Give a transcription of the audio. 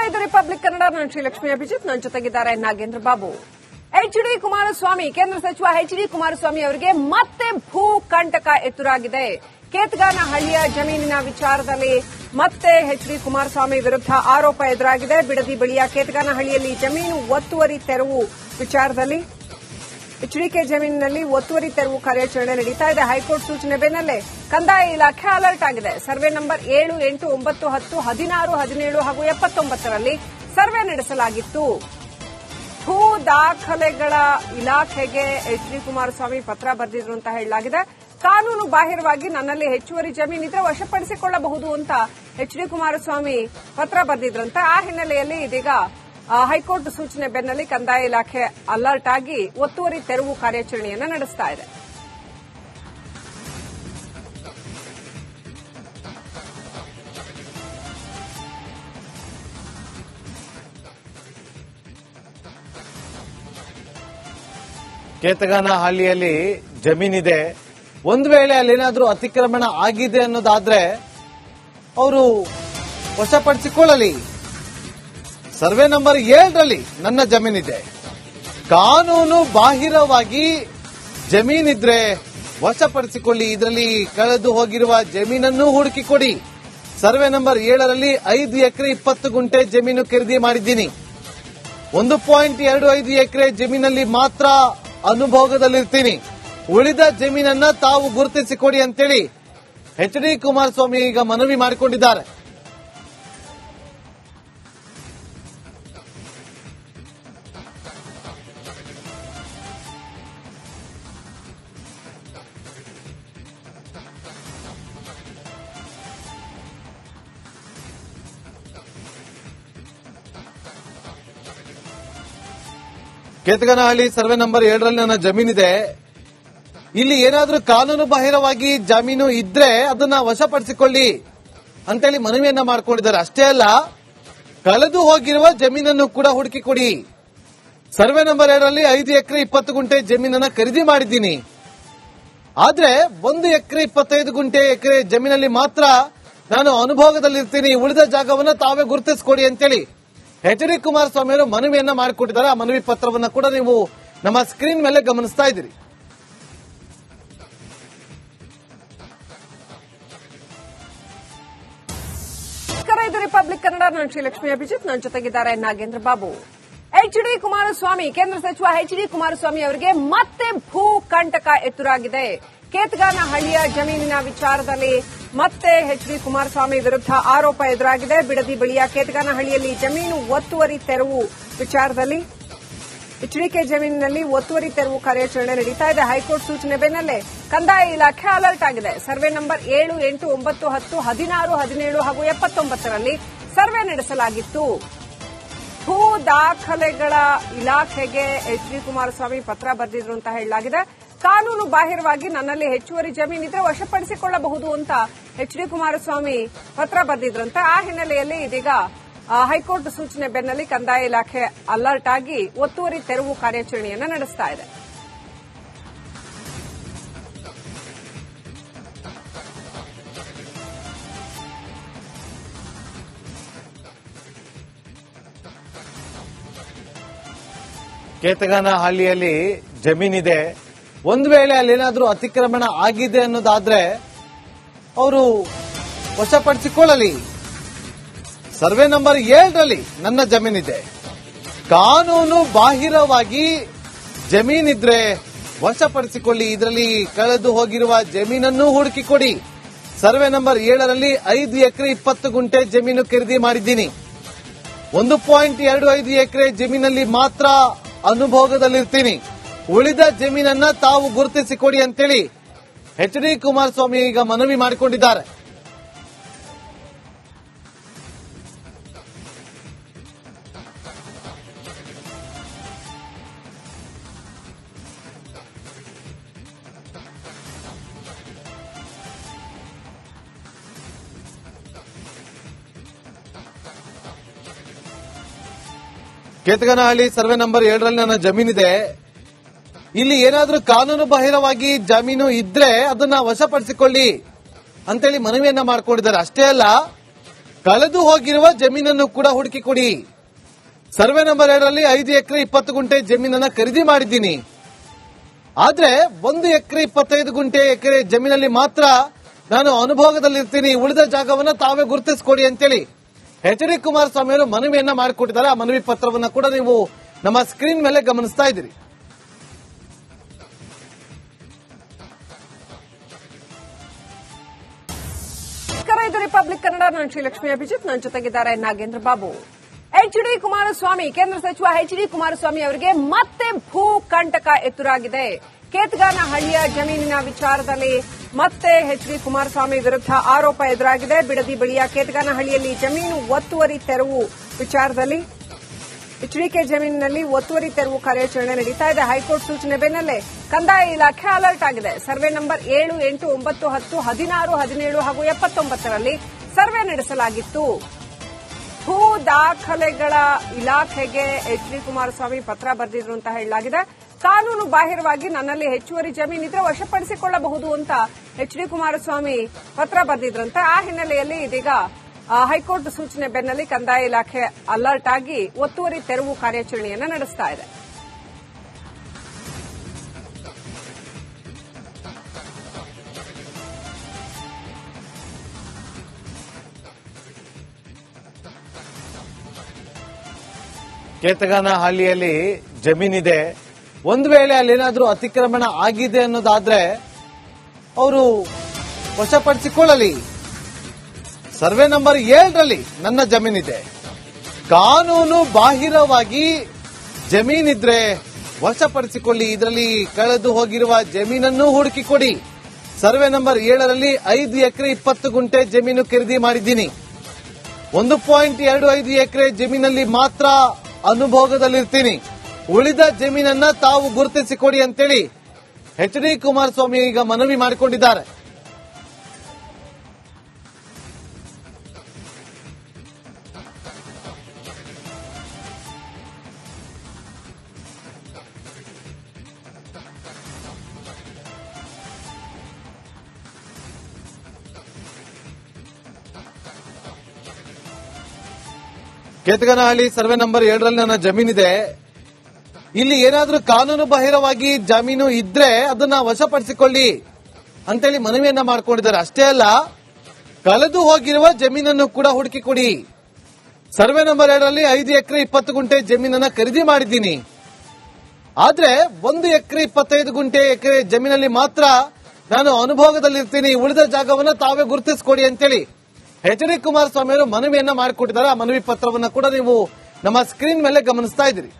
ಇದು ರಿಪಬ್ಲಿಕ್ ಕನ್ನಡ. ನಾನು ಶ್ರೀಲಕ್ಷ್ಮಿ ಅಭಿಜಿತ್, ನನ್ನ ಜೊತೆಗಿದ್ದಾರೆ ನಾಗೇಂದ್ರ ಬಾಬು. ಎಚ್ಡಿ ಕುಮಾರಸ್ವಾಮಿ, ಕೇಂದ್ರ ಸಚಿವ ಎಚ್ಡಿ ಕುಮಾರಸ್ವಾಮಿ ಅವರಿಗೆ ಮತ್ತೆ ಭೂಕಂಟಕ ಎದುರಾಗಿದೆ. ಕೇತಗಾನಹಳ್ಳಿಯ ಜಮೀನಿನ ವಿಚಾರದಲ್ಲಿ ಮತ್ತೆ ಎಚ್ಡಿ ಕುಮಾರಸ್ವಾಮಿ ವಿರುದ್ಧ ಆರೋಪ ಎದುರಾಗಿದೆ. ಬಿಡದಿ ಬಳಿಯ ಕೇತಗಾನಹಳ್ಳಿಯಲ್ಲಿ ಜಮೀನು ಒತ್ತುವರಿ ತೆರವು ವಿಚಾರದಲ್ಲಿ ಎಚ್ಡಿಕೆ ಜಮೀನಿನಲ್ಲಿ ಒತ್ತುವರಿ ತೆರವು ಕಾರ್ಯಾಚರಣೆ ನಡೀತಾ ಇದೆ. ಹೈಕೋರ್ಟ್ ಸೂಚನೆ ಬೆನ್ನಲ್ಲೇ ಕಂದಾಯ ಇಲಾಖೆ ಅಲರ್ಟ್ ಆಗಿದೆ. ಸರ್ವೆ ನಂಬರ್ 7, 8, 9, 10, 16, 17 ಹಾಗೂ 79ರಲ್ಲಿ ಸರ್ವೆ ನಡೆಸಲಾಗಿತ್ತು. ಭೂ ದಾಖಲೆಗಳ ಇಲಾಖೆಗೆ ಎಚ್ಡಿ ಕುಮಾರಸ್ವಾಮಿ ಪತ್ರ ಬರೆದಿದ್ರು ಅಂತ ಹೇಳಲಾಗಿದೆ. ಕಾನೂನು ಬಾಹಿರವಾಗಿ ನನ್ನಲ್ಲಿ ಹೆಚ್ಚುವರಿ ಜಮೀನಿದ್ರೆ ವಶಪಡಿಸಿಕೊಳ್ಳಬಹುದು ಅಂತ ಎಚ್ಡಿ ಕುಮಾರಸ್ವಾಮಿ ಪತ್ರ ಬರೆದಿದ್ರಂತೆ. ಆ ಹಿನ್ನೆಲೆಯಲ್ಲಿ ಇದೀಗ ಹೈಕೋರ್ಟ್ ಸೂಚನೆ ಬೆನ್ನಲ್ಲೇ ಕಂದಾಯ ಇಲಾಖೆ ಅಲರ್ಟ್ ಆಗಿ ಒತ್ತುವರಿ ತೆರವು ಕಾರ್ಯಾಚರಣೆಯನ್ನು ನಡೆಸ್ತಾ ಇದೆ. ಕೇತಗಾನಹಳ್ಳಿಯಲ್ಲಿ ಜಮೀನಿದೆ. ಒಂದು ವೇಳೆ ಅಲ್ಲೇನಾದ್ರೂ ಅತಿಕ್ರಮಣ ಆಗಿದೆ ಅನ್ನೋದಾದ್ರೆ ಅವರು ವಶಪಡಿಸಿಕೊಳ್ಳಲಿ. ಸರ್ವೆ ನಂಬರ್ 7ರಲ್ಲಿ ನನ್ನ ಜಮೀನಿದೆ. ಕಾನೂನು ಬಾಹಿರವಾಗಿ ಜಮೀನಿದ್ರೆ ವಶಪಡಿಸಿಕೊಳ್ಳಿ. ಇದರಲ್ಲಿ ಕಳೆದು ಹೋಗಿರುವ ಜಮೀನನ್ನು ಹುಡುಕಿಕೊಡಿ. ಸರ್ವೆ ನಂಬರ್ 7ರಲ್ಲಿ 5 ಎಕರೆ 20 ಗುಂಟೆ ಜಮೀನು ಖರೀದಿ ಮಾಡಿದ್ದೀನಿ. 1.25 ಎಕರೆ ಜಮೀನಲ್ಲಿ ಮಾತ್ರ ಅನುಭೋಗದಲ್ಲಿರ್ತೀನಿ. ಉಳಿದ ಜಮೀನನ್ನ ತಾವು ಗುರುತಿಸಿಕೊಡಿ ಅಂತೇಳಿ ಎಚ್ಡಿ ಕುಮಾರಸ್ವಾಮಿ ಈಗ ಮನವಿ ಮಾಡಿಕೊಂಡಿದ್ದಾರೆ. ಕೇತಗಾನಹಳ್ಳಿ ಸರ್ವೆ ನಂಬರ್ 7ರಲ್ಲಿ ನನ್ನ ಜಮೀನಿದೆ. ಇಲ್ಲಿ ಏನಾದ್ರೂ ಕಾನೂನು ಬಾಹಿರವಾಗಿ ಜಮೀನು ಇದ್ರೆ ಅದನ್ನ ವಶಪಡಿಸಿಕೊಳ್ಳಿ ಅಂತೇಳಿ ಮನವಿಯನ್ನ ಮಾಡಿಕೊಂಡಿದ್ದಾರೆ. ಅಷ್ಟೇ ಅಲ್ಲ, ಕಳೆದು ಹೋಗಿರುವ ಜಮೀನನ್ನು ಕೂಡ ಹುಡುಕಿಕೊಡಿ. ಸರ್ವೆ ನಂಬರ್ 7ರಲ್ಲಿ 5 ಎಕರೆ 20 ಗುಂಟೆ ಜಮೀನನ್ನ ಖರೀದಿ ಮಾಡಿದ್ದೀನಿ. ಆದ್ರೆ 1 ಎಕರೆ 25 ಎಕರೆ ಜಮೀನಲ್ಲಿ ಮಾತ್ರ ನಾನು ಅನುಭೋಗದಲ್ಲಿರ್ತೀನಿ. ಉಳಿದ ಜಾಗವನ್ನ ತಾವೇ ಗುರುತಿಸಿಕೊಡಿ ಅಂತೇಳಿ ಎಚ್ಡಿ ಕುಮಾರಸ್ವಾಮಿ ಅವರು ಮನವಿಯನ್ನ ಮಾಡಿಕೊಟ್ಟಿದ್ದಾರೆ. ಆ ಮನವಿ ಪತ್ರವನ್ನ ಕೂಡ ನೀವು ನಮ್ಮ ಸ್ಕ್ರೀನ್ ಮೇಲೆ ಗಮನಿಸ್ತಾ ಇದ್ದೀರಿ. ಇದು ರಿಪಬ್ಲಿಕ್ ಕನ್ನಡ. ನಾನು ಶ್ರೀಲಕ್ಷ್ಮಿ ಅಭಿಜಿತ್, ನನ್ನ ಜೊತೆಗಿದ್ದಾರೆ ನಾಗೇಂದ್ರ ಬಾಬು. ಎಚ್ಡಿ ಕುಮಾರಸ್ವಾಮಿ, ಕೇಂದ್ರ ಸಚಿವ ಎಚ್ಡಿ ಕುಮಾರಸ್ವಾಮಿ ಅವರಿಗೆ ಮತ್ತೆ ಭೂಕಂಟಕ ಎದುರಾಗಿದೆ. ಕೇತಗಾನಹಳ್ಳಿಯ ಜಮೀನಿನ ವಿಚಾರದಲ್ಲಿ ಮತ್ತೆ ಎಚ್ಡಿ ಕುಮಾರಸ್ವಾಮಿ ವಿರುದ್ಧ ಆರೋಪ ಎದುರಾಗಿದೆ. ಬಿಡದಿ ಬಳಿಯ ಕೇತಗಾನಹಳ್ಳಿಯಲ್ಲಿ ಜಮೀನು ಒತ್ತುವರಿ ತೆರವು ವಿಚಾರದಲ್ಲಿ ಎಚ್ಡಿಕೆ ಜಮೀನಿನಲ್ಲಿ ಒತ್ತುವರಿ ತೆರವು ಕಾರ್ಯಾಚರಣೆ ನಡೀತಾ ಇದೆ. ಹೈಕೋರ್ಟ್ ಸೂಚನೆ ಬೆನ್ನಲ್ಲೇ ಕಂದಾಯ ಇಲಾಖೆ ಅಲರ್ಟ್ ಆಗಿದೆ. ಸರ್ವೆ ನಂಬರ್ 7, 8, 9, 10, 16, 17 ಹಾಗೂ 79ರಲ್ಲಿ ಸರ್ವೆ ನಡೆಸಲಾಗಿತ್ತು. ಭೂ ದಾಖಲೆಗಳ ಇಲಾಖೆಗೆ ಎಚ್ಡಿ ಕುಮಾರಸ್ವಾಮಿ ಪತ್ರ ಬರೆದಿದ್ರು ಅಂತ ಹೇಳಲಾಗಿದೆ. ಕಾನೂನು ಬಾಹಿರವಾಗಿ ನನ್ನಲ್ಲಿ ಹೆಚ್ಚುವರಿ ಜಮೀನಿದ್ರೆ ವಶಪಡಿಸಿಕೊಳ್ಳಬಹುದು ಅಂತ ಎಚ್ಡಿ ಕುಮಾರಸ್ವಾಮಿ ಪತ್ರ ಬರೆದಿದ್ರಂತೆ. ಆ ಹಿನ್ನೆಲೆಯಲ್ಲಿ ಇದೀಗ ಹೈಕೋರ್ಟ್ ಸೂಚನೆ ಬೆನ್ನಲ್ಲೇ ಕಂದಾಯ ಇಲಾಖೆ ಅಲರ್ಟ್ ಆಗಿ ಒತ್ತುವರಿ ತೆರವು ಕಾರ್ಯಾಚರಣೆಯನ್ನು ನಡೆಸ್ತಾ ಇದೆ. ಕೇತಗಾನಹಳ್ಳಿಯಲ್ಲಿ ಜಮೀನಿದೆ. ಒಂದು ವೇಳೆ ಅಲ್ಲೇನಾದ್ರೂ ಅತಿಕ್ರಮಣ ಆಗಿದೆ ಅನ್ನೋದಾದ್ರೆ ಅವರು ವಶಪಡಿಸಿಕೊಳ್ಳಲಿ. ಸರ್ವೆ ನಂಬರ್ 7ರಲ್ಲಿ ನನ್ನ ಜಮೀನಿದೆ. ಕಾನೂನು ಬಾಹಿರವಾಗಿ ಜಮೀನಿದ್ರೆ ವಶಪಡಿಸಿಕೊಳ್ಳಿ. ಇದರಲ್ಲಿ ಕಳೆದು ಹೋಗಿರುವ ಜಮೀನನ್ನು ಹುಡುಕಿಕೊಡಿ. ಸರ್ವೆ ನಂಬರ್ 7ರಲ್ಲಿ 5 ಎಕರೆ 20 ಗುಂಟೆ ಜಮೀನು ಖರೀದಿ ಮಾಡಿದ್ದೀನಿ. 1.25 ಎಕರೆ ಜಮೀನಲ್ಲಿ ಮಾತ್ರ ಅನುಭೋಗದಲ್ಲಿರ್ತೀನಿ. ಉಳಿದ ಜಮೀನನ್ನ ತಾವು ಗುರುತಿಸಿಕೊಡಿ ಅಂತೇಳಿ ಎಚ್ಡಿ ಕುಮಾರಸ್ವಾಮಿ ಈಗ ಮನವಿ ಮಾಡಿಕೊಂಡಿದ್ದಾರೆ. ಕೇತಗಾನಹಳ್ಳಿ ಸರ್ವೆ ನಂಬರ್ 7ರಲ್ಲಿ ನನ್ನ ಜಮೀನಿದೆ. ಇಲ್ಲಿ ಏನಾದ್ರೂ ಕಾನೂನು ಬಾಹಿರವಾಗಿ ಜಮೀನು ಇದ್ರೆ ಅದನ್ನ ವಶಪಡಿಸಿಕೊಳ್ಳಿ ಅಂತೇಳಿ ಮನವಿಯನ್ನ ಮಾಡಿಕೊಂಡಿದ್ದಾರೆ. ಅಷ್ಟೇ ಅಲ್ಲ, ಕಳೆದು ಹೋಗಿರುವ ಜಮೀನನ್ನು ಕೂಡ ಹುಡುಕಿ ಕೊಡಿ. ಸರ್ವೆ ನಂಬರ್ 2ರಲ್ಲಿ 5 ಎಕರೆ 20 ಗುಂಟೆ ಜಮೀನನ್ನ ಖರೀದಿ ಮಾಡಿದ್ದೀನಿ. ಆದ್ರೆ 1 ಎಕರೆ 25 ಎಕರೆ ಜಮೀನಲ್ಲಿ ಮಾತ್ರ ನಾನು ಅನುಭೋಗದಲ್ಲಿರ್ತೀನಿ. ಉಳಿದ ಜಾಗವನ್ನ ತಾವೇ ಗುರುತಿಸಿಕೊಡಿ ಅಂತೇಳಿ ಎಚ್ ಡಿ ಕುಮಾರಸ್ವಾಮಿ ಅವರು ಮನವಿಯನ್ನ ಮಾಡಿಕೊಟ್ಟಿದ್ದಾರೆ. ಆ ಮನವಿ ಪತ್ರವನ್ನ ಕೂಡ ನೀವು ನಮ್ಮ ಸ್ಕ್ರೀನ್ ಮೇಲೆ ಗಮನಿಸ್ತಾ ಇದ್ದೀರಿ. ಇದು ರಿಪಬ್ಲಿಕ್ ಕನ್ನಡ. ನಾನು ಶ್ರೀಲಕ್ಷ್ಮಿ ಅಭಿಜಿತ್, ನನ್ನ ಜೊತೆಗಿದ್ದಾರೆ ನಾಗೇಂದ್ರ ಬಾಬು. ಎಚ್ ಡಿ ಕುಮಾರಸ್ವಾಮಿ, ಕೇಂದ್ರ ಸಚಿವ ಎಚ್ ಡಿ ಕುಮಾರಸ್ವಾಮಿ ಅವರಿಗೆ ಮತ್ತೆ ಭೂ ಕಂಟಕ ಎದುರಾಗಿದೆ. ಕೇತಗಾನಹಳ್ಳಿಯ ಜಮೀನಿನ ವಿಚಾರದಲ್ಲಿ ಮತ್ತೆ ಎಚ್ ಡಿ ಕುಮಾರಸ್ವಾಮಿ ವಿರುದ್ಧ ಆರೋಪ ಎದುರಾಗಿದೆ. ಬಿಡದಿ ಬಳಿಯ ಕೇತಗಾನಹಳ್ಳಿಯಲ್ಲಿ ಜಮೀನು ಒತ್ತುವರಿ ತೆರವು ವಿಚಾರದಲ್ಲಿ ಎಚ್ಡಿಕೆ ಜಮೀನಿನಲ್ಲಿ ಒತ್ತುವರಿ ತೆರವು ಕಾರ್ಯಾಚರಣೆ ನಡೀತಾ ಇದೆ. ಹೈಕೋರ್ಟ್ ಸೂಚನೆ ಬೆನ್ನಲ್ಲೇ ಕಂದಾಯ ಇಲಾಖೆ ಅಲರ್ಟ್ ಆಗಿದೆ. ಸರ್ವೆ ನಂಬರ್ 7, 8, 9, 10, 16, 17 ಹಾಗೂ 79ರಲ್ಲಿ ಸರ್ವೆ ನಡೆಸಲಾಗಿತ್ತು. ಭೂ ದಾಖಲೆಗಳ ಇಲಾಖೆಗೆ ಎಚ್ ಡಿ ಕುಮಾರಸ್ವಾಮಿ ಪತ್ರ ಬರೆದಿದ್ರು ಅಂತ ಹೇಳಲಾಗಿದೆ. ಕಾನೂನು ಬಾಹಿರವಾಗಿ ನನ್ನಲ್ಲಿ ಹೆಚ್ಚುವರಿ ಜಮೀನಿದ್ರೆ ವಶಪಡಿಸಿಕೊಳ್ಳಬಹುದು ಅಂತ ಎಚ್ ಡಿ ಕುಮಾರಸ್ವಾಮಿ ಪತ್ರ ಬರೆದಿದ್ರಂತೆ. ಆ ಹಿನ್ನೆಲೆಯಲ್ಲಿ ಇದೀಗ ಹೈಕೋರ್ಟ್ ಸೂಚನೆ ಬೆನ್ನಲ್ಲೇ ಕಂದಾಯ ಇಲಾಖೆ ಅಲರ್ಟ್ ಆಗಿ ಒತ್ತುವರಿ ತೆರವು ಕಾರ್ಯಾಚರಣೆಯನ್ನು ನಡೆಸ್ತಾ ಇದೆ. ಕೇತಗಾನಹಳ್ಳಿಯಲ್ಲಿ ಜಮೀನಿದೆ. ಒಂದು ವೇಳೆ ಅಲ್ಲೇನಾದ್ರೂ ಅತಿಕ್ರಮಣ ಆಗಿದೆ ಅನ್ನೋದಾದ್ರೆ ಅವರು ವಶಪಡಿಸಿಕೊಳ್ಳಲಿ. ಸರ್ವೆ ನಂಬರ್ 7ರಲ್ಲಿ ನನ್ನ ಜಮೀನಿದೆ. ಕಾನೂನು ಬಾಹಿರವಾಗಿ ಜಮೀನಿದ್ರೆ ವಶಪಡಿಸಿಕೊಳ್ಳಿ. ಇದರಲ್ಲಿ ಕಳೆದು ಹೋಗಿರುವ ಜಮೀನನ್ನು ಹುಡುಕಿಕೊಡಿ. ಸರ್ವೆ ನಂಬರ್ 7ರಲ್ಲಿ 5 ಎಕರೆ 20 ಗುಂಟೆ ಜಮೀನು ಖರೀದಿ ಮಾಡಿದ್ದೀನಿ. 1.25 ಎಕರೆ ಜಮೀನಲ್ಲಿ ಮಾತ್ರ ಅನುಭೋಗದಲ್ಲಿರ್ತೀನಿ. ಉಳಿದ ಜಮೀನನ್ನ ತಾವು ಗುರುತಿಸಿಕೊಡಿ ಅಂತೇಳಿ ಎಚ್ ಡಿ ಕುಮಾರಸ್ವಾಮಿ ಈಗ ಮನವಿ ಮಾಡಿಕೊಂಡಿದ್ದಾರೆ. ಕೇತಗಾನಹಳ್ಳಿ ಸರ್ವೆ ನಂಬರ್ 7ರಲ್ಲಿ ನನ್ನ ಜಮೀನಿದೆ. ಇಲ್ಲಿ ಏನಾದ್ರೂ ಕಾನೂನು ಬಾಹಿರವಾಗಿ ಜಮೀನು ಇದ್ರೆ ಅದನ್ನ ವಶಪಡಿಸಿಕೊಳ್ಳಿ ಅಂತೇಳಿ ಮನವಿಯನ್ನ ಮಾಡಿಕೊಂಡಿದ್ದಾರೆ. ಅಷ್ಟೇ ಅಲ್ಲ, ಕಳೆದು ಹೋಗಿರುವ ಜಮೀನನ್ನು ಕೂಡ ಹುಡುಕಿ ಕೊಡಿ. ಸರ್ವೆ ನಂಬರ್ 2ರಲ್ಲಿ 5 ಎಕರೆ 20 ಗುಂಟೆ ಜಮೀನನ್ನ ಖರೀದಿ ಮಾಡಿದ್ದೀನಿ. ಆದ್ರೆ 1 ಎಕರೆ 25 ಎಕರೆ ಜಮೀನಲ್ಲಿ ಮಾತ್ರ ನಾನು ಅನುಭೋಗದಲ್ಲಿರ್ತೀನಿ. ಉಳಿದ ಜಾಗವನ್ನ ತಾವೇ ಗುರುತಿಸಿಕೊಡಿ ಅಂತೇಳಿ ಎಚ್ ಡಿ ಕುಮಾರಸ್ವಾಮಿ ಅವರು ಮನವಿಯನ್ನ ಮಾಡಿಕೊಟ್ಟಿದ್ದಾರೆ. ಆ ಮನವಿ ಪತ್ರವನ್ನ ಕೂಡ ನೀವು ನಮ್ಮ ಸ್ಕ್ರೀನ್ ಮೇಲೆ ಗಮನಿಸ್ತಾ ಇದ್ದೀರಿ.